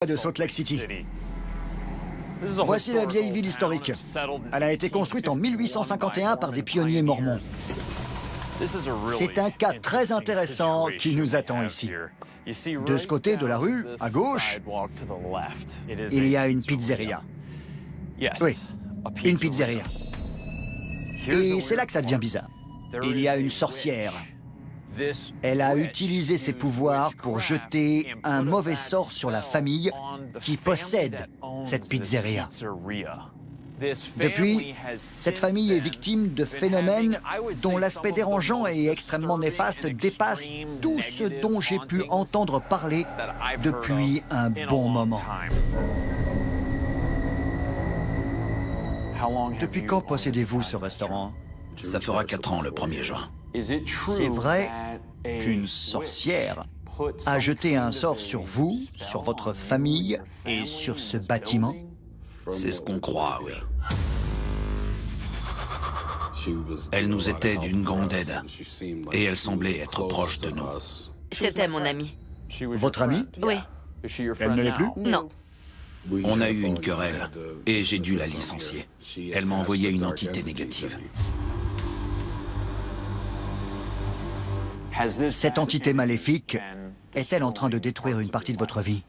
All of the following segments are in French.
de Salt Lake City. Voici la vieille ville historique. Elle a été construite en 1851 par des pionniers mormons. C'est un cas très intéressant qui nous attend ici. De ce côté de la rue, à gauche, il y a une pizzeria. Oui, une pizzeria. Et c'est là que ça devient bizarre. Il y a une sorcière. Elle a utilisé ses pouvoirs pour jeter un mauvais sort sur la famille qui possède cette pizzeria. Depuis, cette famille est victime de phénomènes dont l'aspect dérangeant et extrêmement néfaste dépasse tout ce dont j'ai pu entendre parler depuis un bon moment. Depuis quand possédez-vous ce restaurant? Ça fera 4 ans le 1er juin. C'est vrai qu'une sorcière a jeté un sort sur vous, sur votre famille et sur ce bâtiment? C'est ce qu'on croit, oui. Elle nous était d'une grande aide et elle semblait être proche de nous. C'était mon ami. Votre amie? Oui. Elle ne l'est plus? Non. On a eu une querelle et j'ai dû la licencier. Elle m'a envoyé une entité négative. Cette entité maléfique est-elle en train de détruire une partie de votre vie?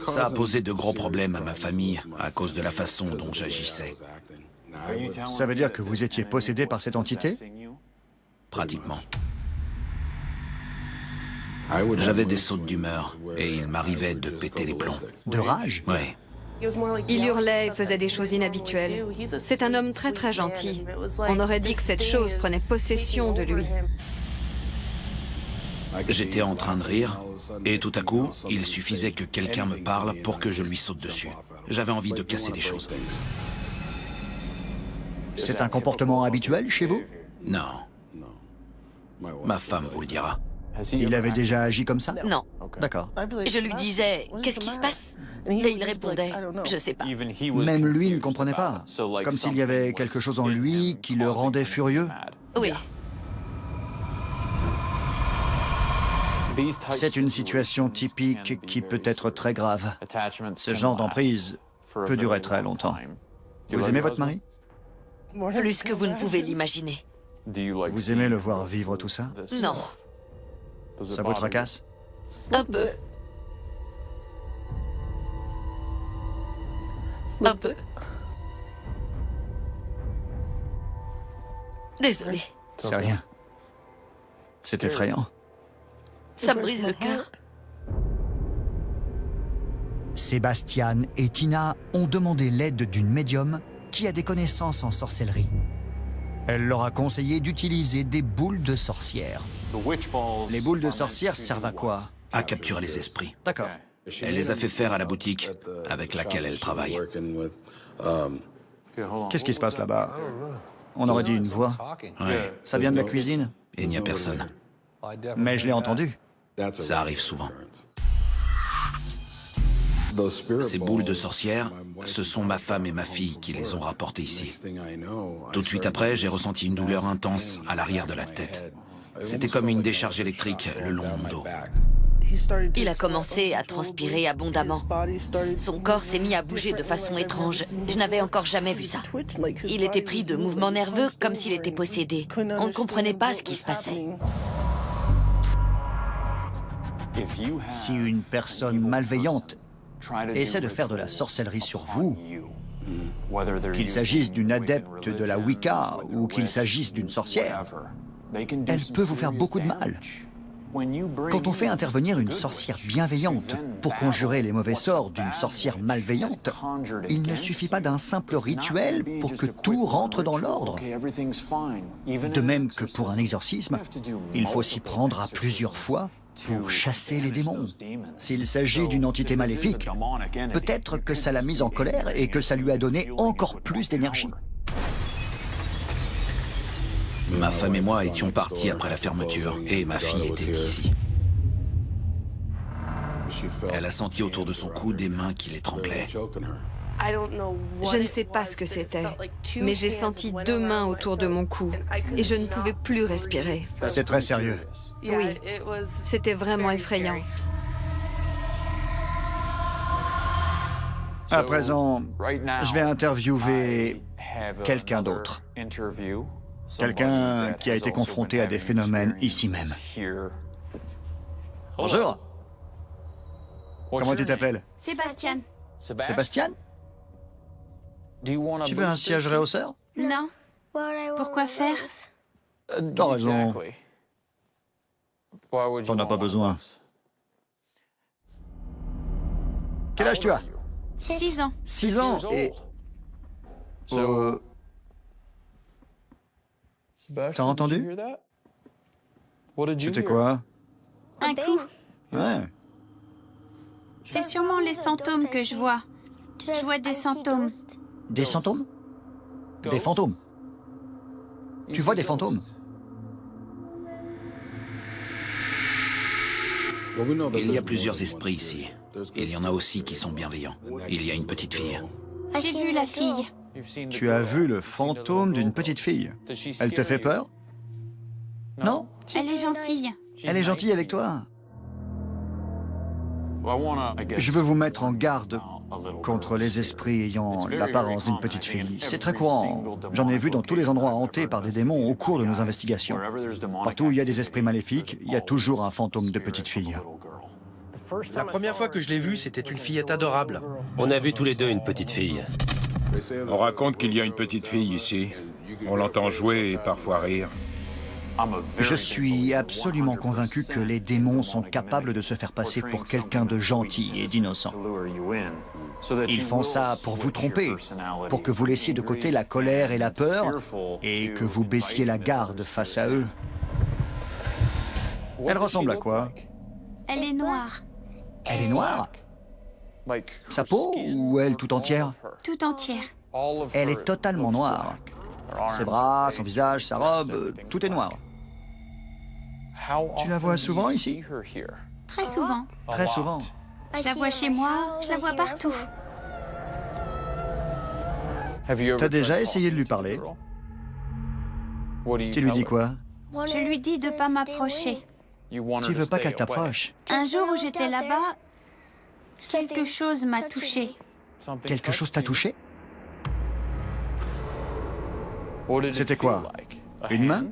Ça a posé de gros problèmes à ma famille à cause de la façon dont j'agissais. Ça veut dire que vous étiez possédé par cette entité? Pratiquement. J'avais des sautes d'humeur et il m'arrivait de péter les plombs. De rage? Oui. Il hurlait et faisait des choses inhabituelles. C'est un homme très très gentil. On aurait dit que cette chose prenait possession de lui. J'étais en train de rire et tout à coup, il suffisait que quelqu'un me parle pour que je lui saute dessus. J'avais envie de casser des choses. C'est un comportement habituel chez vous? Non. Ma femme vous le dira. Il avait déjà agi comme ça? Non. D'accord. Je lui disais, qu'est-ce qui se passe? Et il répondait, je sais pas. Même lui ne comprenait pas. Comme s'il y avait quelque chose en lui qui le rendait furieux. Oui. C'est une situation typique qui peut être très grave. Ce genre d'emprise peut durer très longtemps. Vous aimez votre mari? Plus que vous ne pouvez l'imaginer. Vous aimez le voir vivre tout ça? Non. Ça vous tracasse? Un peu. Un peu. Désolée. C'est rien. C'est effrayant. Ça me brise le cœur. Sébastien et Tina ont demandé l'aide d'une médium qui a des connaissances en sorcellerie. Elle leur a conseillé d'utiliser des boules de sorcière. Les boules de sorcière servent à quoi? À capturer les esprits. D'accord. Elle les a fait faire à la boutique avec laquelle elle travaille. Qu'est-ce qui se passe là-bas? On aurait dit une voix. Ouais. Ça vient de la cuisine? Et il n'y a personne. Mais je l'ai entendu. Ça arrive souvent. Ces boules de sorcière, ce sont ma femme et ma fille qui les ont rapportées ici. Tout de suite après, j'ai ressenti une douleur intense à l'arrière de la tête. C'était comme une décharge électrique le long de mon dos. Il a commencé à transpirer abondamment. Son corps s'est mis à bouger de façon étrange. Je n'avais encore jamais vu ça. Il était pris de mouvements nerveux comme s'il était possédé. On ne comprenait pas ce qui se passait. Si une personne malveillante essaie de faire de la sorcellerie sur vous, qu'il s'agisse d'une adepte de la Wicca ou qu'il s'agisse d'une sorcière, elle peut vous faire beaucoup de mal. Quand on fait intervenir une sorcière bienveillante pour conjurer les mauvais sorts d'une sorcière malveillante, il ne suffit pas d'un simple rituel pour que tout rentre dans l'ordre. De même que pour un exorcisme, il faut s'y prendre à plusieurs fois pour chasser les démons. S'il s'agit d'une entité maléfique, peut-être que ça l'a mise en colère et que ça lui a donné encore plus d'énergie. Ma femme et moi étions partis après la fermeture et ma fille était ici. Elle a senti autour de son cou des mains qui l'étranglaient. Je ne sais pas ce que c'était, mais j'ai senti 2 mains autour de mon cou et je ne pouvais plus respirer. C'est très sérieux. Oui, c'était vraiment effrayant. À présent, je vais interviewer quelqu'un d'autre. Quelqu'un qui a été confronté à des phénomènes ici même. Bonjour. Comment tu t'appelles? Sébastien. Sébastien? Tu veux un siège réhausseur? Non. Pourquoi faire? T'as raison. T'en as pas besoin. Quel âge tu as? 6 ans. 6 ans et... T'as entendu? C'était quoi? Un coup. Ouais. C'est sûrement les fantômes que je vois. Je vois des fantômes. Des fantômes? Des fantômes? Tu vois des fantômes? Il y a plusieurs esprits ici. Il y en a aussi qui sont bienveillants. Il y a une petite fille. J'ai vu la fille. Tu as vu le fantôme d'une petite fille. Elle te fait peur? Non? Elle est gentille. Elle est gentille avec toi? Je veux vous mettre en garde contre les esprits ayant l'apparence d'une petite fille. C'est très courant. J'en ai vu dans tous les endroits hantés par des démons au cours de nos investigations. Partout où il y a des esprits maléfiques, il y a toujours un fantôme de petite fille. La première fois que je l'ai vue, c'était une fillette adorable. On a vu tous les deux une petite fille. On raconte qu'il y a une petite fille ici. On l'entend jouer et parfois rire. Je suis absolument convaincu que les démons sont capables de se faire passer pour quelqu'un de gentil et d'innocent. Ils font ça pour vous tromper, pour que vous laissiez de côté la colère et la peur, et que vous baissiez la garde face à eux. Elle ressemble à quoi? Elle est noire. Elle est noire? Sa peau ou elle tout entière? Tout entière. Elle est totalement noire. Ses bras, son visage, sa robe, tout est noir. Tu la vois souvent ici? Très souvent. Très souvent. Je la vois chez moi, je la vois partout. T'as déjà essayé de lui parler? Tu lui dis quoi? Je lui dis de pas m'approcher. Tu veux pas qu'elle t'approche? Un jour où j'étais là-bas, quelque chose m'a touchée. Quelque chose t'a touché? C'était quoi? Une main?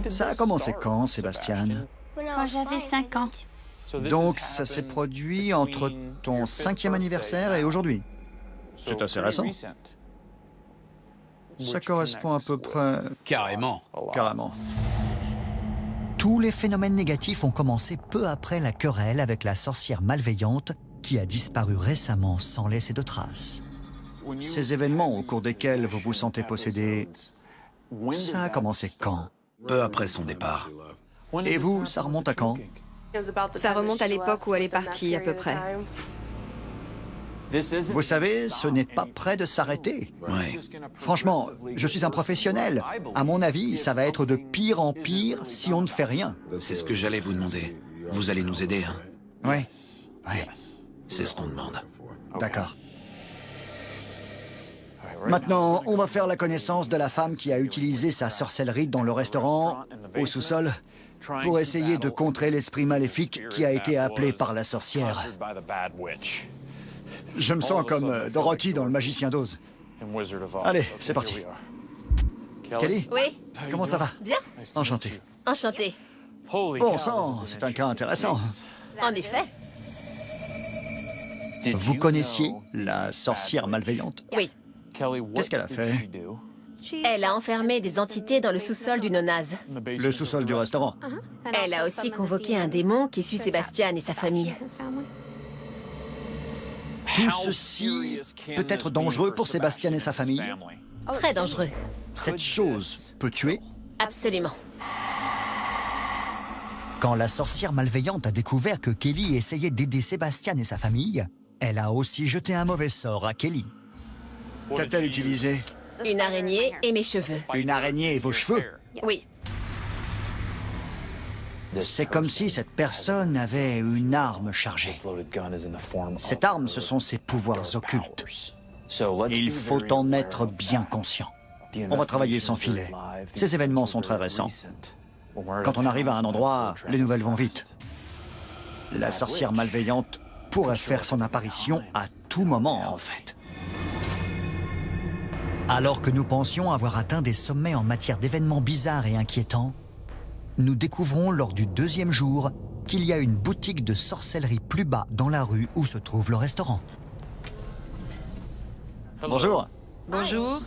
Ça a commencé quand, Sébastien? Quand j'avais 5 ans. Donc ça s'est produit entre ton 5e anniversaire et aujourd'hui? C'est assez récent. Ça correspond à peu près... Carrément. Carrément. Tous les phénomènes négatifs ont commencé peu après la querelle avec la sorcière malveillante qui a disparu récemment sans laisser de traces. Ces événements au cours desquels vous vous sentez possédé, ça a commencé quand? Peu après son départ. Et vous, ça remonte à quand? Ça remonte à l'époque où elle est partie, à peu près. Vous savez, ce n'est pas près de s'arrêter. Ouais. Franchement, je suis un professionnel. À mon avis, ça va être de pire en pire si on ne fait rien. C'est ce que j'allais vous demander. Vous allez nous aider, hein? Oui. Oui. C'est ce qu'on demande. D'accord. Maintenant, on va faire la connaissance de la femme qui a utilisé sa sorcellerie dans le restaurant, au sous-sol, pour essayer de contrer l'esprit maléfique qui a été appelé par la sorcière. Je me sens comme Dorothy dans Le Magicien d'Oz. Allez, c'est parti. Kelly? Oui, Comment ça va? bien. Enchanté. Enchanté. Bon sang, c'est un cas intéressant. En effet. Vous connaissiez la sorcière malveillante? Oui. Qu'est-ce qu'elle a fait? Elle a enfermé des entités dans le sous-sol du nonase. Le sous-sol du restaurant. Elle a aussi convoqué un démon qui suit Sébastien et sa famille. Tout ceci peut être dangereux pour Sébastien et sa famille. Très dangereux. Cette chose peut tuer. Absolument. Quand la sorcière malveillante a découvert que Kelly essayait d'aider Sébastien et sa famille, elle a aussi jeté un mauvais sort à Kelly. Qu'a-t-elle utilisé? Une araignée et mes cheveux. Une araignée et vos cheveux? Oui. C'est comme si cette personne avait une arme chargée. Cette arme, ce sont ses pouvoirs occultes. Il faut en être bien conscient. On va travailler sans filet. Ces événements sont très récents. Quand on arrive à un endroit, les nouvelles vont vite. La sorcière malveillante pourrait faire son apparition à tout moment, en fait. Alors que nous pensions avoir atteint des sommets en matière d'événements bizarres et inquiétants, nous découvrons lors du deuxième jour qu'il y a une boutique de sorcellerie plus bas dans la rue où se trouve le restaurant. Bonjour. Bonjour.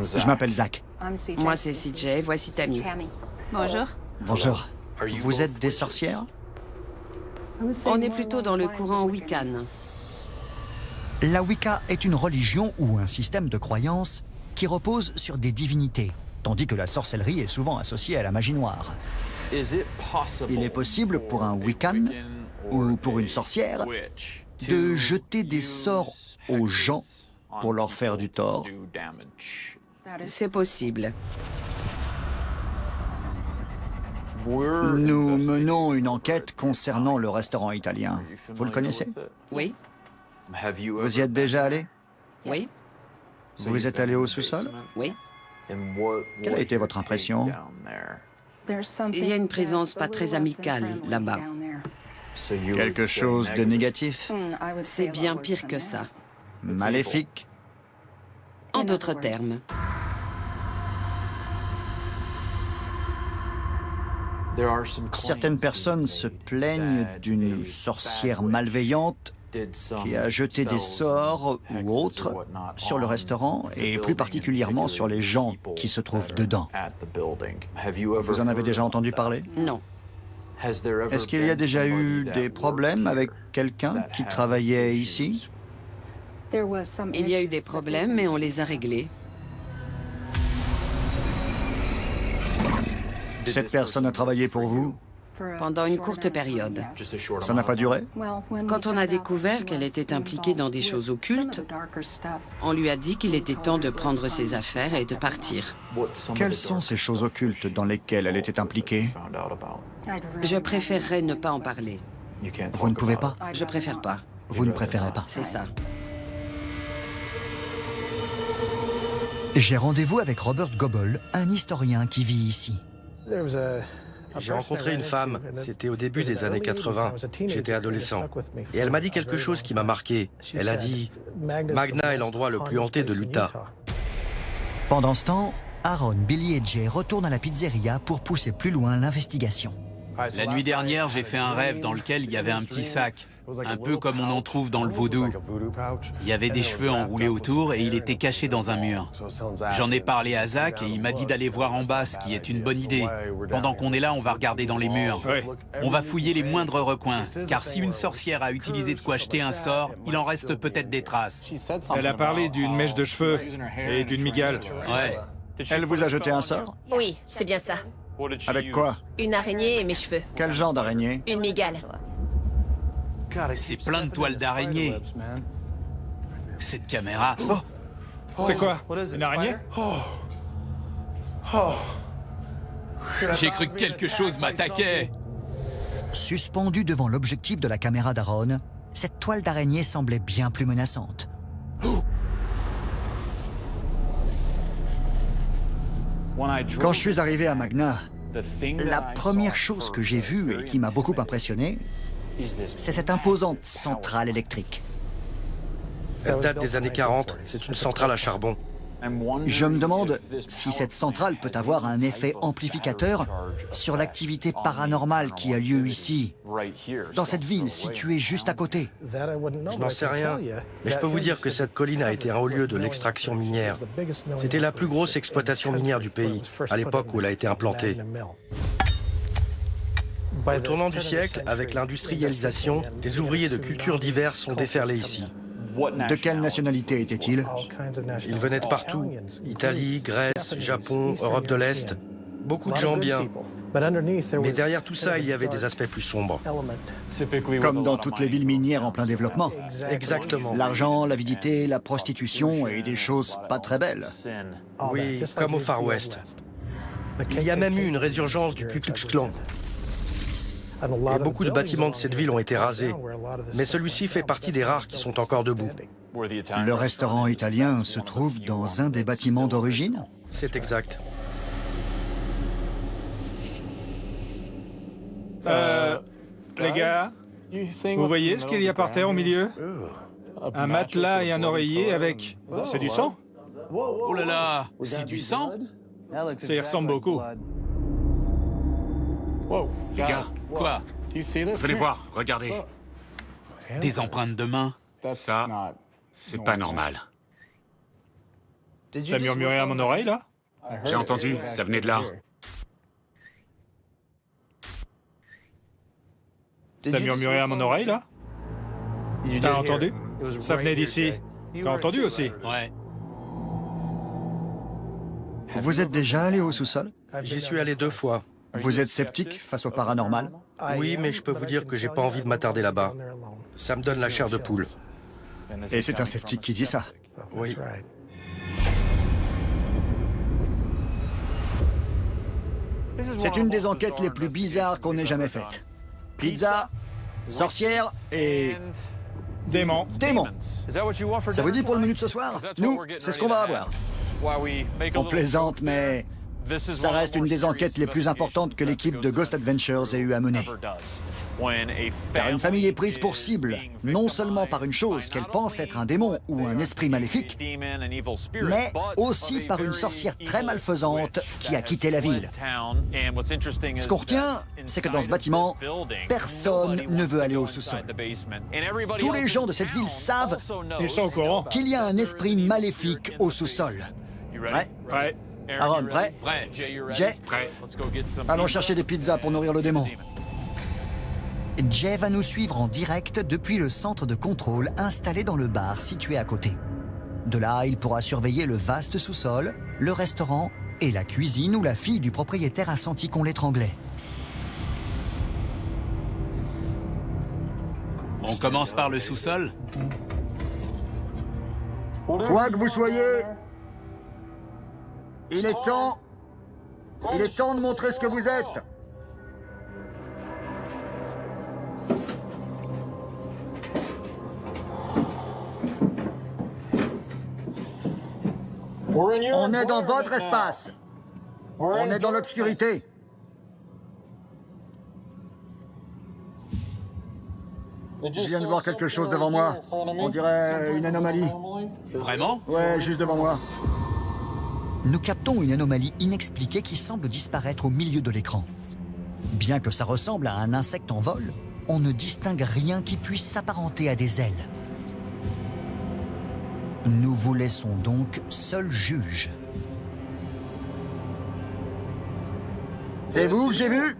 Je m'appelle Zach. Moi, c'est CJ. Voici Tammy. Bonjour. Bonjour. Vous êtes des sorcières? On est plutôt dans le courant Wiccan. La Wicca est une religion ou un système de croyance qui repose sur des divinités, tandis que la sorcellerie est souvent associée à la magie noire. Il est possible pour un Wiccan ou pour une sorcière de jeter des sorts aux gens pour leur faire du tort. C'est possible. Nous menons une enquête concernant le restaurant italien. Vous le connaissez? Oui. Vous y êtes déjà allé? Oui. Vous êtes allé au sous-sol? Oui. Quelle a été votre impression? Il y a une présence pas très amicale là-bas. Quelque chose de négatif? C'est bien pire que ça. Maléfique? En d'autres termes. Certaines personnes se plaignent d'une sorcière malveillante qui a jeté des sorts ou autres sur le restaurant et plus particulièrement sur les gens qui se trouvent dedans. Vous en avez déjà entendu parler? Non. Est-ce qu'il y a déjà eu des problèmes avec quelqu'un qui travaillait ici? Il y a eu des problèmes, mais on les a réglés. Cette personne a travaillé pour vous? Pendant une courte période. Ça n'a pas duré? Quand on a découvert qu'elle était impliquée dans des choses occultes, on lui a dit qu'il était temps de prendre ses affaires et de partir. Quelles sont ces choses occultes dans lesquelles elle était impliquée? Je préférerais ne pas en parler. Vous ne pouvez pas? Je préfère pas. Vous ne préférez pas? C'est ça. J'ai rendez-vous avec Robert Goebel, un historien qui vit ici. J'ai rencontré une femme, c'était au début des années 80, j'étais adolescent. Et elle m'a dit quelque chose qui m'a marqué. Elle a dit « Magna est l'endroit le plus hanté de l'Utah ». Pendant ce temps, Aaron, Billy et Jay retournent à la pizzeria pour pousser plus loin l'investigation. La nuit dernière, j'ai fait un rêve dans lequel il y avait un petit sac, un peu comme on en trouve dans le vaudou. Il y avait des cheveux enroulés autour et il était caché dans un mur. J'en ai parlé à Zach et il m'a dit d'aller voir en bas, ce qui est une bonne idée. Pendant qu'on est là, on va regarder dans les murs. On va fouiller les moindres recoins, car si une sorcière a utilisé de quoi jeter un sort, il en reste peut-être des traces. Elle a parlé d'une mèche de cheveux et d'une migale. Ouais. Elle vous a jeté un sort? Oui, c'est bien ça. Avec quoi? Une araignée et mes cheveux. Quel genre d'araignée? Une migale. C'est plein de toiles d'araignée. Cette caméra... C'est quoi? Une araignée? J'ai cru que quelque chose m'attaquait. Suspendue devant l'objectif de la caméra d'Aaron, cette toile d'araignée semblait bien plus menaçante. Quand je suis arrivé à Magna, la première chose que j'ai vue et qui m'a beaucoup impressionné, c'est cette imposante centrale électrique. Elle date des années 40, c'est une centrale à charbon. Je me demande si cette centrale peut avoir un effet amplificateur sur l'activité paranormale qui a lieu ici, dans cette ville située juste à côté. Je n'en sais rien, mais je peux vous dire que cette colline a été un haut lieu de l'extraction minière. C'était la plus grosse exploitation minière du pays, à l'époque où elle a été implantée. Au tournant du siècle, avec l'industrialisation, des ouvriers de cultures diverses sont déferlés ici. De quelle nationalité étaient-ils? Ils venaient de partout. Italie, Grèce, Japon, Europe de l'Est. Beaucoup de gens bien. Mais derrière tout ça, il y avait des aspects plus sombres. Comme dans toutes les villes minières en plein développement. Exactement. L'argent, l'avidité, la prostitution et des choses pas très belles. Oui, comme au Far West. Il y a même eu une résurgence du Ku Klux Klan. Et beaucoup de bâtiments de cette ville ont été rasés. Mais celui-ci fait partie des rares qui sont encore debout. Le restaurant italien se trouve dans un des bâtiments d'origine? C'est exact. Les gars, vous voyez ce qu'il y a par terre au milieu? Un matelas et un oreiller avec... C'est du sang? Oh là là, c'est du sang? Ça y ressemble beaucoup. Les gars, Quoi? venez voir, regardez. Des empreintes de mains? Ça, c'est pas normal. T'as murmuré à mon oreille, là? J'ai entendu, ça venait de là. T'as murmuré à mon oreille, là? T'as entendu? Ça venait d'ici. T'as entendu aussi? Ouais. Vous êtes déjà allé au sous-sol? J'y suis allé 2 fois. Vous êtes sceptique face au paranormal? Oui, mais je peux vous dire que j'ai pas envie de m'attarder là-bas. Ça me donne la chair de poule. Et c'est un sceptique qui dit ça? Oui. C'est une des enquêtes les plus bizarres qu'on ait jamais faites. Pizza, sorcière et... Démon. démon. Ça vous dit pour le menu de ce soir? Nous, c'est ce qu'on va avoir. On plaisante, mais ça reste une des enquêtes les plus importantes que l'équipe de Ghost Adventures ait eu à mener. Car une famille est prise pour cible, non seulement par une chose qu'elle pense être un démon ou un esprit maléfique, mais aussi par une sorcière très malfaisante qui a quitté la ville. Ce qu'on retient, c'est que dans ce bâtiment, personne ne veut aller au sous-sol. Tous les gens de cette ville savent Ils sont au courant. qu'il y a un esprit maléfique au sous-sol. Prêt? Prêt. Aaron, prêt? Prêt. Jay? Prêt. Allons chercher des pizzas pour nourrir le démon. Jay va nous suivre en direct depuis le centre de contrôle installé dans le bar situé à côté. De là, il pourra surveiller le vaste sous-sol, le restaurant et la cuisine où la fille du propriétaire a senti qu'on l'étranglait. On commence par le sous-sol? Quoi que vous soyez, il est temps de montrer ce que vous êtes. On est dans votre espace. On est dans l'obscurité. Je viens de voir quelque chose devant moi. On dirait une anomalie. Vraiment? Ouais, juste devant moi. Nous captons une anomalie inexpliquée qui semble disparaître au milieu de l'écran. Bien que ça ressemble à un insecte en vol, on ne distingue rien qui puisse s'apparenter à des ailes. Nous vous laissons donc seuls juges. C'est vous que j'ai vu?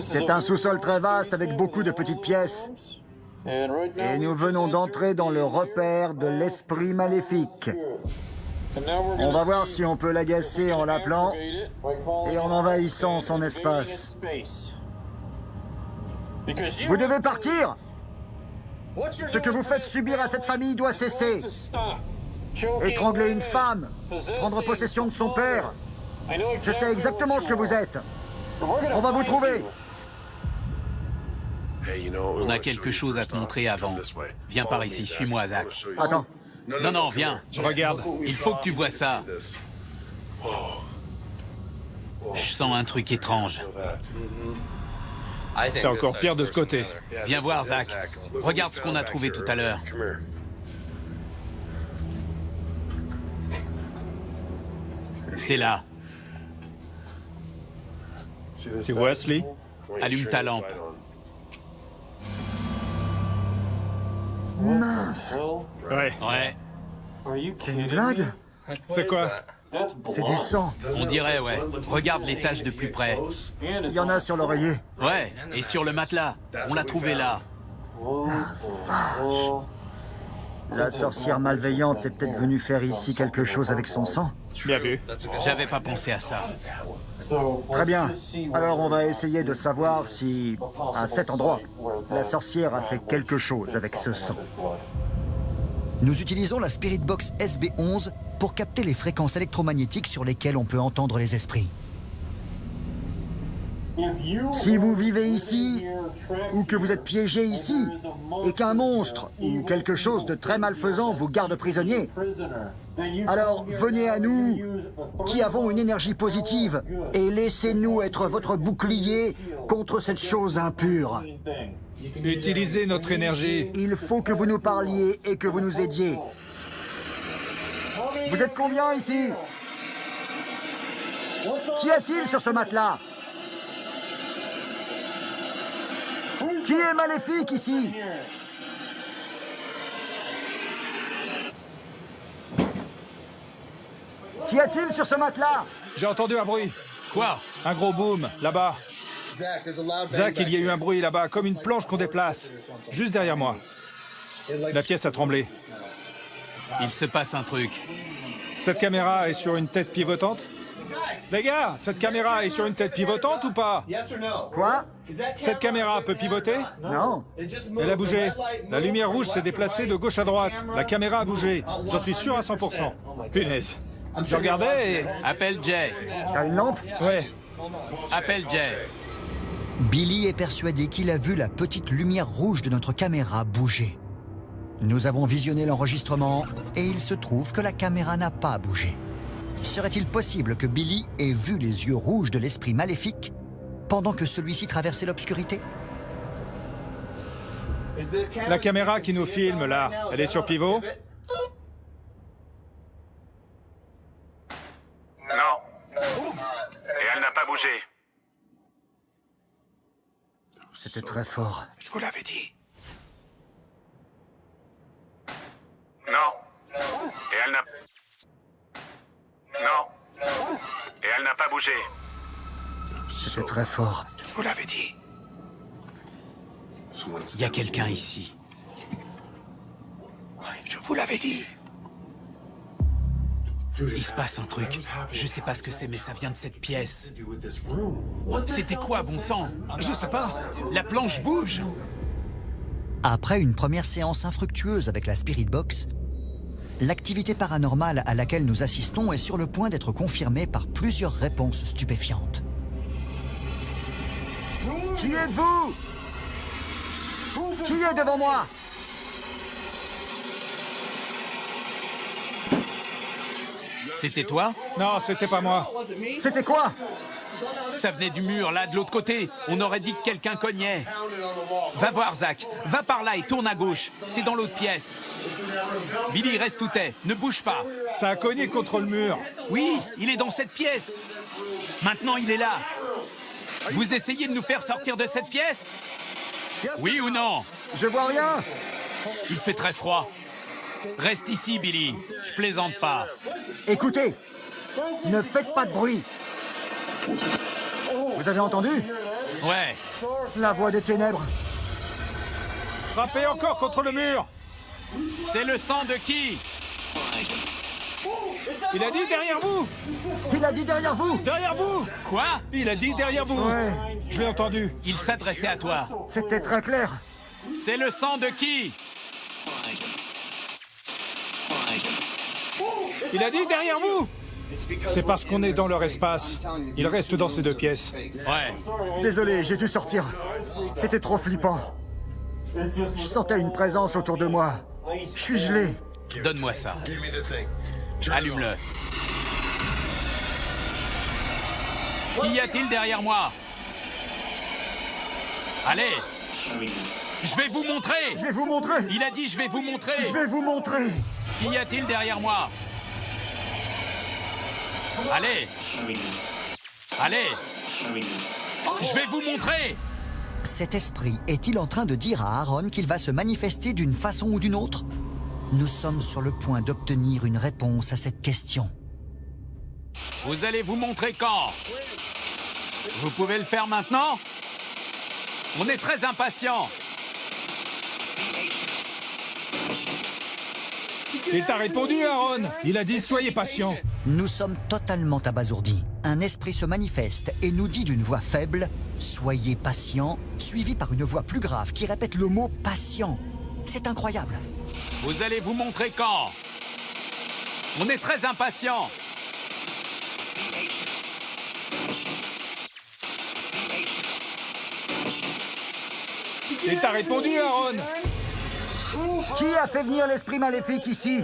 C'est un sous-sol très vaste avec beaucoup de petites pièces. Et nous venons d'entrer dans le repère de l'esprit maléfique. On va voir si on peut l'agacer en l'appelant et en envahissant son espace. Vous devez partir! Ce que vous faites subir à cette famille doit cesser. Étrangler une femme, prendre possession de son père. Je sais exactement ce que vous êtes. On va vous trouver. On a quelque chose à te montrer avant. Viens par ici, suis-moi, Zach. Attends. Non, viens. Regarde. Il faut que tu vois ça. Je sens un truc étrange. C'est encore pire de ce côté. Viens voir, Zach. Regarde ce qu'on a trouvé tout à l'heure. C'est là. Tu vois, Wesley? Allume ta lampe. Mince. Ouais. C'est une blague? C'est quoi? C'est du sang. On dirait, ouais. Regarde les taches de plus près. Il y en a sur l'oreiller. Ouais, et sur le matelas. On l'a trouvé là. La sorcière malveillante est peut-être venue faire ici quelque chose avec son sang. Bien vu. J'avais pas pensé à ça. Très bien. Alors on va essayer de savoir si, à cet endroit, la sorcière a fait quelque chose avec ce sang. Nous utilisons la Spirit Box SB11 pour capter les fréquences électromagnétiques sur lesquelles on peut entendre les esprits. Si vous vivez ici, ou que vous êtes piégé ici, et qu'un monstre ou quelque chose de très malfaisant vous garde prisonnier, Alors venez à nous, qui avons une énergie positive, et laissez-nous être votre bouclier contre cette chose impure. Utilisez notre énergie. Il faut que vous nous parliez et que vous nous aidiez. Vous êtes combien ici? Qu'y a-t-il sur ce matelas? Qui est maléfique ici? Qu'y a-t-il sur ce matelas? J'ai entendu un bruit. Quoi? Un gros boom, là-bas. Zach, il y a eu un bruit là-bas, comme une planche qu'on déplace. Juste derrière moi. La pièce a tremblé. Il se passe un truc. Cette caméra est sur une tête pivotante? Les gars, cette caméra est sur une tête pivotante ou pas? Quoi? Cette caméra peut pivoter? Non. Elle a bougé. La lumière rouge s'est déplacée de gauche à droite. La caméra a bougé. J'en suis sûr à 100%. Punaise. Je regardais et... Appelle Jay. T'as une lampe? Ouais. Appelle Jay. Billy est persuadé qu'il a vu la petite lumière rouge de notre caméra bouger. Nous avons visionné l'enregistrement et il se trouve que la caméra n'a pas bougé. Serait-il possible que Billy ait vu les yeux rouges de l'esprit maléfique pendant que celui-ci traversait l'obscurité? La caméra qui nous filme, là, elle est sur pivot? Non. Et elle n'a pas bougé. C'était très fort. Je vous l'avais dit. Non. Et elle n'a... Non. Et elle n'a pas bougé. C'était très fort. Je vous l'avais dit. Il y a quelqu'un ici. Je vous l'avais dit. Il se passe un truc. Je sais pas ce que c'est, mais ça vient de cette pièce. C'était quoi, bon sang? Je sais pas. La planche bouge. Après une première séance infructueuse avec la Spirit Box, l'activité paranormale à laquelle nous assistons est sur le point d'être confirmée par plusieurs réponses stupéfiantes. Qui êtes-vous? Qui est devant moi? C'était toi? Non, c'était pas moi. C'était quoi? Ça venait du mur, là, de l'autre côté. On aurait dit que quelqu'un cognait. Va voir, Zach. Va par là et tourne à gauche. C'est dans l'autre pièce. Billy, reste où t'es. Ne bouge pas. Ça a cogné contre le mur. Oui, il est dans cette pièce. Maintenant, il est là. Vous essayez de nous faire sortir de cette pièce? Oui ou non? Je vois rien. Il fait très froid. Reste ici, Billy. Je plaisante pas. Écoutez, ne faites pas de bruit. Vous avez entendu? Ouais. La voix des ténèbres. Frappez encore contre le mur. C'est le sang de qui? Il a dit derrière vous. Il a dit derrière vous. Derrière vous. Quoi? Il a dit derrière vous. Ouais. Je l'ai entendu. Il s'adressait à toi. C'était très clair. C'est le sang de qui? Il a dit derrière vous. C'est parce qu'on est dans leur espace. Il reste dans ces deux pièces. Ouais. Désolé, j'ai dû sortir. C'était trop flippant. Je sentais une présence autour de moi. Je suis gelé. Donne-moi ça. Allume-le. Qu'y a-t-il derrière moi? Allez. Je vais vous montrer. Je vais vous montrer. Il a dit je vais vous montrer. Je vais vous montrer. Qu'y a-t-il derrière moi? Allez. Allez. Je vais vous montrer. Cet esprit est-il en train de dire à Aaron qu'il va se manifester d'une façon ou d'une autre? Nous sommes sur le point d'obtenir une réponse à cette question. Vous allez vous montrer quand? Vous pouvez le faire maintenant? On est très impatients. Il t'a répondu, Aaron. Il a dit soyez patient. Nous sommes totalement abasourdis. Un esprit se manifeste et nous dit d'une voix faible « Soyez patient », suivi par une voix plus grave qui répète le mot « patient ». C'est incroyable. Vous allez vous montrer quand? On est très impatients. Il t'a répondu, Aaron. Qui a fait venir l'esprit maléfique ici?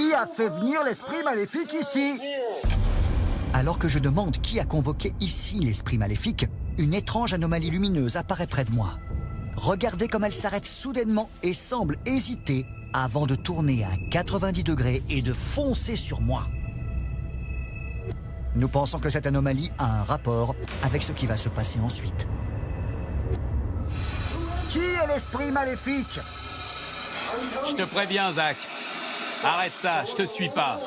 Qui a fait venir l'esprit maléfique ici? Alors que je demande qui a convoqué ici l'esprit maléfique, une étrange anomalie lumineuse apparaît près de moi. Regardez comme elle s'arrête soudainement et semble hésiter avant de tourner à 90 degrés et de foncer sur moi. Nous pensons que cette anomalie a un rapport avec ce qui va se passer ensuite. Qui est l'esprit maléfique? Je te préviens, Zach. Arrête ça, je te suis pas.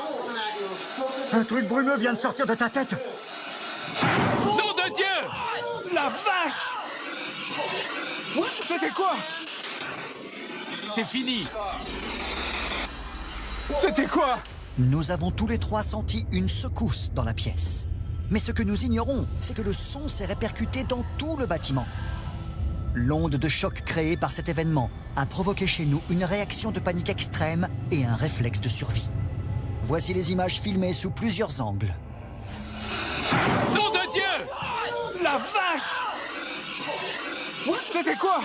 Un truc brumeux vient de sortir de ta tête. Nom de Dieu! La vache! C'était quoi? C'est fini. C'était quoi? Nous avons tous les trois senti une secousse dans la pièce. Mais ce que nous ignorons, c'est que le son s'est répercuté dans tout le bâtiment. L'onde de choc créée par cet événement a provoqué chez nous une réaction de panique extrême et un réflexe de survie. Voici les images filmées sous plusieurs angles. Nom de Dieu! La vache! C'était quoi?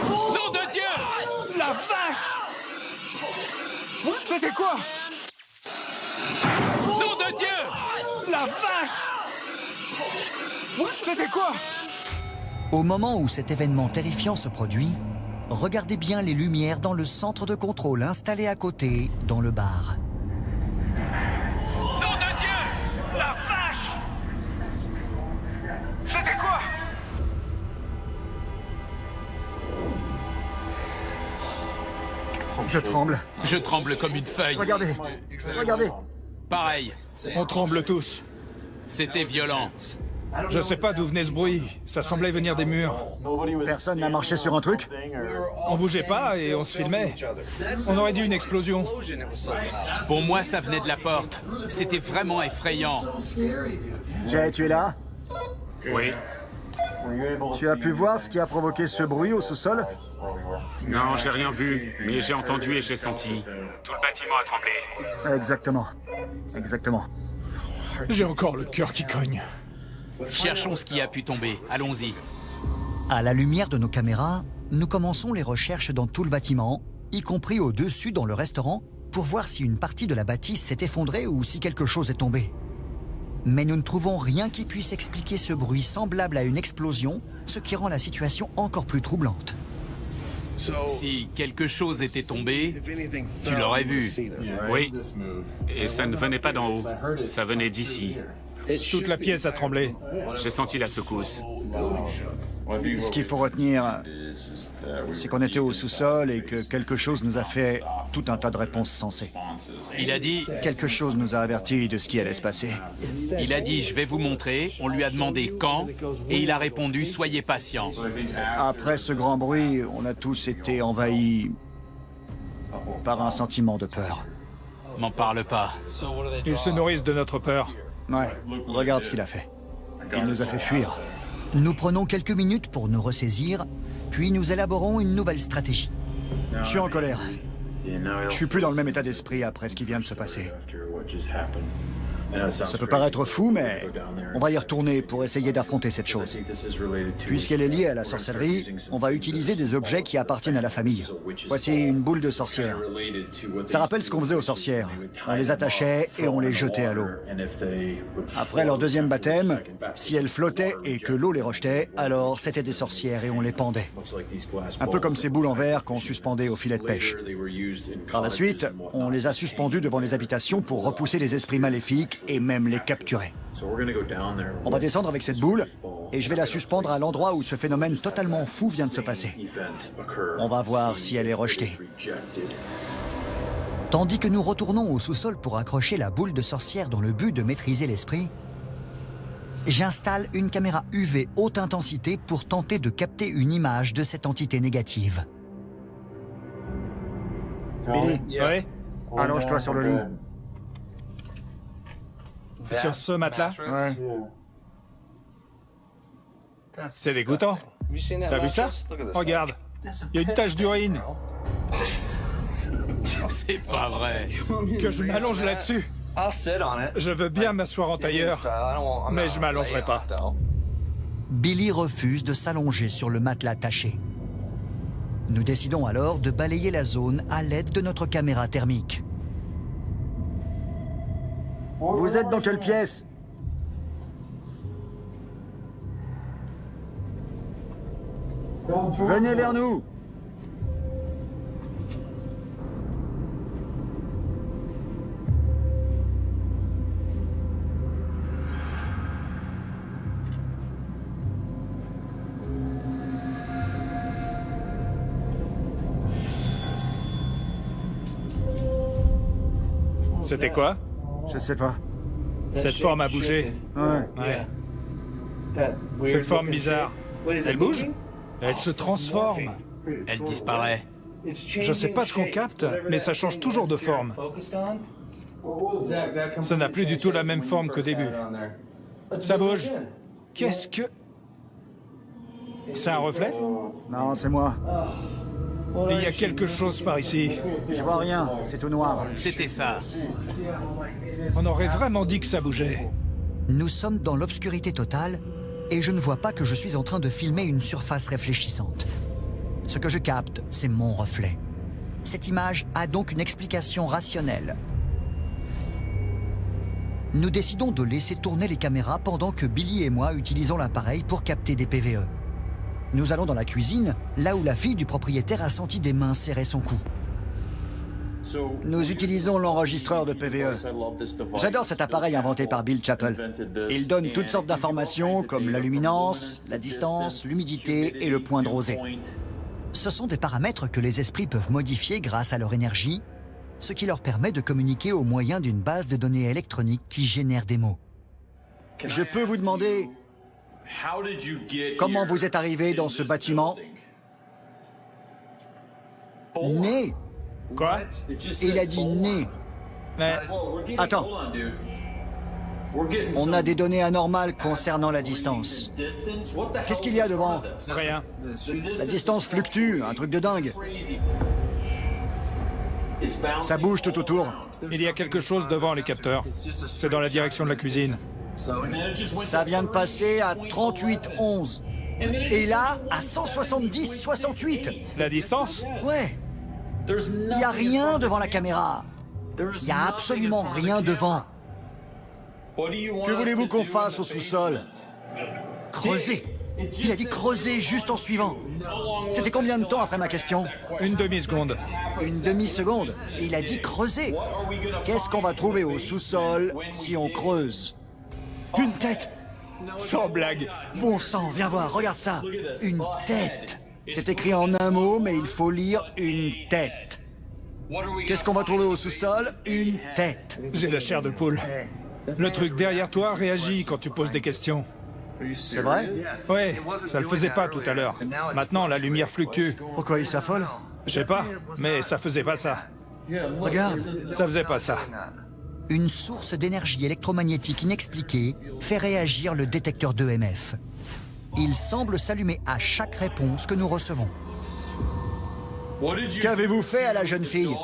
Nom de Dieu! La vache! C'était quoi? Nom de Dieu! La vache! C'était quoi? Au moment où cet événement terrifiant se produit, regardez bien les lumières dans le centre de contrôle installé à côté, dans le bar. Nom de Dieu! La vache! C'était quoi? Je tremble. Je tremble comme une feuille. Regardez, regardez. Pareil. On tremble tous. C'était violent. Je sais pas d'où venait ce bruit. Ça semblait venir des murs. Personne n'a marché sur un truc? On bougeait pas et on se filmait. On aurait dit une explosion. Pour moi, ça venait de la porte. C'était vraiment effrayant. Jay, tu es là? Oui. Tu as pu voir ce qui a provoqué ce bruit au sous-sol? Non, j'ai rien vu, mais j'ai entendu et j'ai senti. Tout le bâtiment a tremblé. Exactement. Exactement. J'ai encore le cœur qui cogne. Cherchons ce qui a pu tomber. Allons-y. À la lumière de nos caméras, nous commençons les recherches dans tout le bâtiment, y compris au-dessus dans le restaurant, pour voir si une partie de la bâtisse s'est effondrée ou si quelque chose est tombé. Mais nous ne trouvons rien qui puisse expliquer ce bruit semblable à une explosion, ce qui rend la situation encore plus troublante. Si quelque chose était tombé, tu l'aurais vu. Oui. Et ça ne venait pas d'en haut. Ça venait d'ici. Toute la pièce a tremblé. J'ai senti la secousse. Ce qu'il faut retenir, c'est qu'on était au sous-sol et que quelque chose nous a fait tout un tas de réponses sensées. Il a dit... Quelque chose nous a avertis de ce qui allait se passer. Il a dit « je vais vous montrer ». On lui a demandé « quand » et il a répondu « soyez patient ». Après ce grand bruit, on a tous été envahis par un sentiment de peur. M'en parle pas. Ils se nourrissent de notre peur. Ouais, regarde ce qu'il a fait. Il nous a fait fuir. Nous prenons quelques minutes pour nous ressaisir, puis nous élaborons une nouvelle stratégie. Je suis en colère. Je suis plus dans le même état d'esprit après ce qui vient de se passer. Ça peut paraître fou, mais on va y retourner pour essayer d'affronter cette chose. Puisqu'elle est liée à la sorcellerie, on va utiliser des objets qui appartiennent à la famille. Voici une boule de sorcière. Ça rappelle ce qu'on faisait aux sorcières. On les attachait et on les jetait à l'eau. Après leur deuxième baptême, si elles flottaient et que l'eau les rejetait, alors c'était des sorcières et on les pendait. Un peu comme ces boules en verre qu'on suspendait au filet de pêche. Par la suite, on les a suspendues devant les habitations pour repousser les esprits maléfiques et même les capturer. On va descendre avec cette boule et je vais la suspendre à l'endroit où ce phénomène totalement fou vient de se passer. On va voir si elle est rejetée. Tandis que nous retournons au sous-sol pour accrocher la boule de sorcière dans le but de maîtriser l'esprit, j'installe une caméra UV haute intensité pour tenter de capter une image de cette entité négative. Billy, Ouais? allonge-toi sur le lit. Sur ce matelas? Ouais. C'est dégoûtant. T'as vu ça? Regarde. Il y a une tache d'urine. C'est pas vrai. Que je m'allonge là-dessus. Je veux bien m'asseoir en tailleur, mais je m'allongerai pas. Billy refuse de s'allonger sur le matelas taché. Nous décidons alors de balayer la zone à l'aide de notre caméra thermique. Vous êtes dans quelle pièce? Venez vers nous. C'était quoi? Je sais pas. Cette forme a bougé. Ouais. Cette forme bizarre. Elle bouge? Elle se transforme. Elle disparaît. Je sais pas ce qu'on capte, mais ça change toujours de forme. Ça n'a plus du tout la même forme qu'au début. Ça bouge. Qu'est-ce que... C'est un reflet? Non, c'est moi. Il y a quelque chose par ici. Je vois rien, c'est tout noir. C'était ça. On aurait vraiment dit que ça bougeait. Nous sommes dans l'obscurité totale et je ne vois pas que je suis en train de filmer une surface réfléchissante. Ce que je capte, c'est mon reflet. Cette image a donc une explication rationnelle. Nous décidons de laisser tourner les caméras pendant que Billy et moi utilisons l'appareil pour capter des PVE. Nous allons dans la cuisine, là où la fille du propriétaire a senti des mains serrer son cou. Nous utilisons l'enregistreur de PVE. J'adore cet appareil inventé par Bill Chappell. Il donne toutes sortes d'informations comme la luminance, la distance, l'humidité et le point de rosée. Ce sont des paramètres que les esprits peuvent modifier grâce à leur énergie, ce qui leur permet de communiquer au moyen d'une base de données électronique qui génère des mots. Je peux vous demander comment vous êtes arrivé dans ce bâtiment? Né. Quoi? Il a dit né. Mais... Attends. On a des données anormales concernant la distance. Qu'est-ce qu'il y a devant? Rien. La distance fluctue, un truc de dingue. Ça bouge tout autour. Il y a quelque chose devant les capteurs. C'est dans la direction de la cuisine. Ça vient de passer à 38,11. Et là, à 170,68. La distance? Ouais. Il n'y a rien devant la caméra. Il n'y a absolument rien devant. Que voulez-vous qu'on fasse au sous-sol? Creuser. Il a dit creuser juste en suivant. C'était combien de temps après ma question? Une demi-seconde. Une demi-seconde. Et il a dit creuser. Qu'est-ce qu'on va trouver au sous-sol si on creuse? Une tête. Sans blague. Bon sang, viens voir, regarde ça. Une tête. C'est écrit en un mot, mais il faut lire une tête. Qu'est-ce qu'on va trouver au sous-sol? Une tête. J'ai la chair de poule. Le truc derrière toi réagit quand tu poses des questions. C'est vrai? Ouais, ça le faisait pas tout à l'heure. Maintenant, la lumière fluctue. Pourquoi il s'affole? Je sais pas, mais ça faisait pas ça. Regarde. Ça faisait pas ça. Une source d'énergie électromagnétique inexpliquée fait réagir le détecteur d'EMF. Il semble s'allumer à chaque réponse que nous recevons. Qu'avez-vous fait à la jeune fille?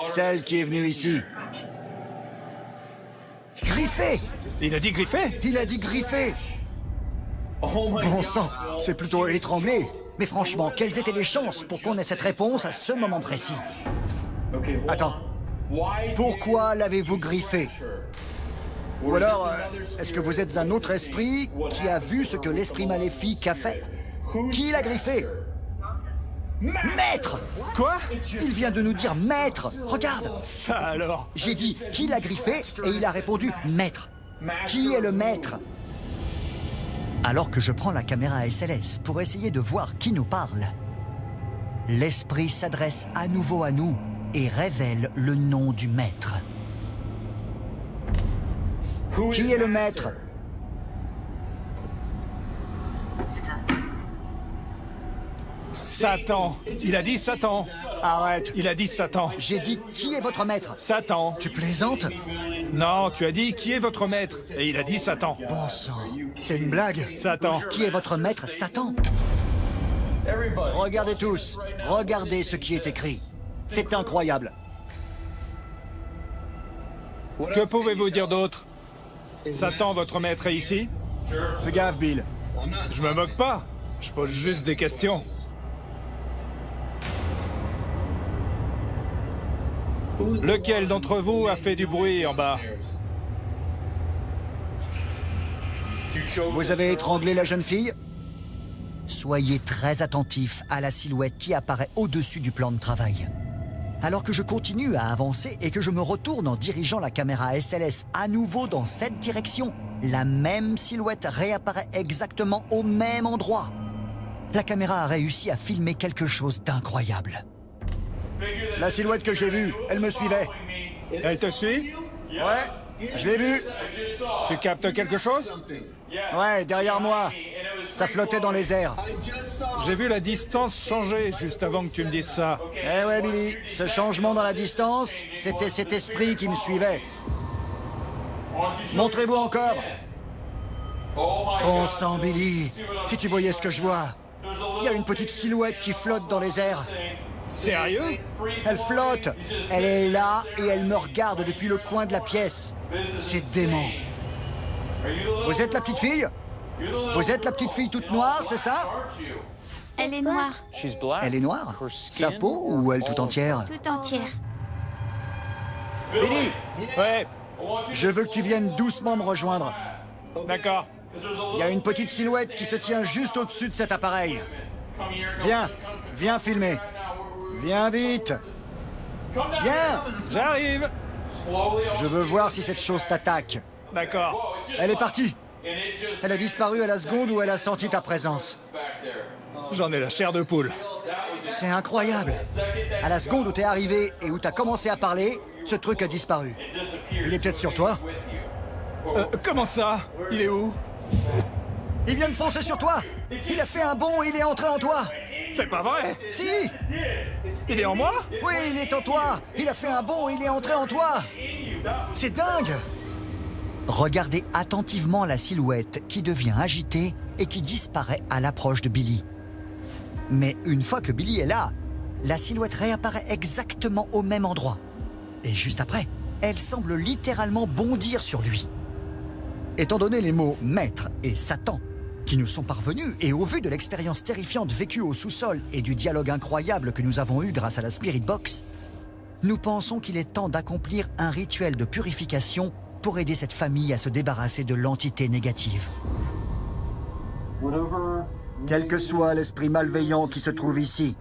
Celle qui est venue ici. Griffé! Il a dit griffé? Il a dit griffé! Bon sang, c'est plutôt étranglé. Mais franchement, quelles étaient les chances pour qu'on ait cette réponse à ce moment précis? Attends. Pourquoi l'avez-vous griffé? Ou alors, est-ce que vous êtes un autre esprit qui a vu ce que l'esprit maléfique a fait? Qui l'a griffé? Maître! Quoi? Il vient de nous dire maître! Regarde! Ça alors? J'ai dit qui l'a griffé et il a répondu maître. Qui est le maître? Alors que je prends la caméra SLS pour essayer de voir qui nous parle, l'esprit s'adresse à nouveau à nous et révèle le nom du maître. Qui est le maître? Satan. Il a dit Satan. Arrête. Il a dit Satan. J'ai dit qui est votre maître? Satan. Tu plaisantes? Non, tu as dit qui est votre maître? Et il a dit Satan. Bon sang, c'est une blague. Satan. Qui est votre maître? Satan. Regardez tous. Regardez ce qui est écrit. C'est incroyable. Que pouvez-vous dire d'autre? Satan, votre maître, est ici? Fais gaffe, Bill. Je me moque pas. Je pose juste des questions. Lequel d'entre vous a fait du bruit en bas? Vous avez étranglé la jeune fille? Soyez très attentifs à la silhouette qui apparaît au-dessus du plan de travail. Alors que je continue à avancer et que je me retourne en dirigeant la caméra SLS à nouveau dans cette direction, la même silhouette réapparaît exactement au même endroit. La caméra a réussi à filmer quelque chose d'incroyable. La silhouette que j'ai vue, elle me suivait. Elle te suit? Ouais, je l'ai vue. Tu captes quelque chose? Ouais, derrière moi. Ça flottait dans les airs. J'ai vu la distance changer juste avant que tu me dises ça. Eh ouais, Billy, ce changement dans la distance, c'était cet esprit qui me suivait. Montrez-vous encore. Bon sang, Billy, si tu voyais ce que je vois. Il y a une petite silhouette qui flotte dans les airs. Sérieux? Elle flotte. Elle est là et elle me regarde depuis le coin de la pièce. C'est dément. Vous êtes la petite fille? Vous êtes la petite fille toute noire, c'est ça? Elle est noire. Elle est noire? Sa peau ou elle tout entière? Tout entière. Billy! Ouais, Je veux que tu viennes doucement me rejoindre. d'accord. Il y a une petite silhouette qui se tient juste au-dessus de cet appareil. Viens, viens filmer. Viens vite. Viens! J'arrive. Je veux voir si cette chose t'attaque. D'accord. Elle est partie. Elle a disparu à la seconde où elle a senti ta présence. J'en ai la chair de poule. C'est incroyable. À la seconde où t'es arrivé et où t'as commencé à parler, ce truc a disparu. Il est peut-être sur toi? Comment ça? Il est où? Il vient de foncer sur toi. Il a fait un bond et il est entré en toi. C'est pas vrai? Si! Il est en moi? Oui, il est en toi. Il a fait un bond et il est entré en toi. C'est dingue! Regardez attentivement la silhouette qui devient agitée et qui disparaît à l'approche de Billy. Mais une fois que Billy est là, la silhouette réapparaît exactement au même endroit. Et juste après, elle semble littéralement bondir sur lui. Étant donné les mots « maître » et « Satan » qui nous sont parvenus, et au vu de l'expérience terrifiante vécue au sous-sol et du dialogue incroyable que nous avons eu grâce à la Spirit Box, nous pensons qu'il est temps d'accomplir un rituel de purification pour aider cette famille à se débarrasser de l'entité négative. Quel que soit l'esprit malveillant qui se trouve ici,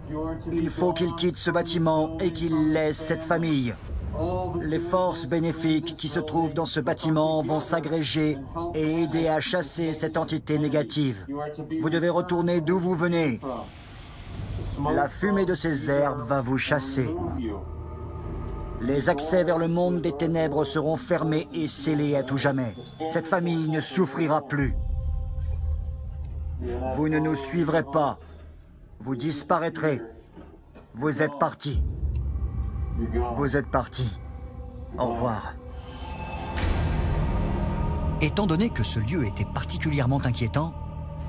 il faut qu'il quitte ce bâtiment et qu'il laisse cette famille. Les forces bénéfiques qui se trouvent dans ce bâtiment vont s'agréger et aider à chasser cette entité négative. Vous devez retourner d'où vous venez. La fumée de ces herbes va vous chasser. Les accès vers le monde des ténèbres seront fermés et scellés à tout jamais. Cette famille ne souffrira plus. Vous ne nous suivrez pas. Vous disparaîtrez. Vous êtes partis. Vous êtes partis. Au revoir. Étant donné que ce lieu était particulièrement inquiétant,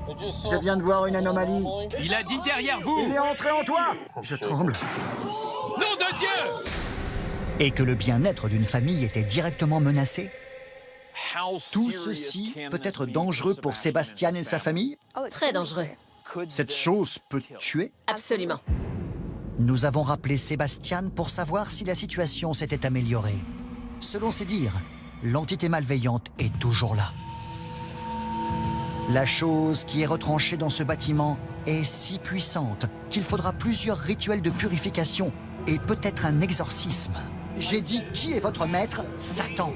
je viens de voir une anomalie. Il a dit derrière vous! Il est entré en toi! Je tremble. Nom de Dieu! Et que le bien-être d'une famille était directement menacé? Tout ceci peut être dangereux pour Sébastien et sa famille? Très dangereux. Cette chose peut tuer? Absolument. Nous avons rappelé Sébastien pour savoir si la situation s'était améliorée. Selon ses dires, l'entité malveillante est toujours là. La chose qui est retranchée dans ce bâtiment est si puissante qu'il faudra plusieurs rituels de purification et peut-être un exorcisme. J'ai dit qui est votre maître? Satan.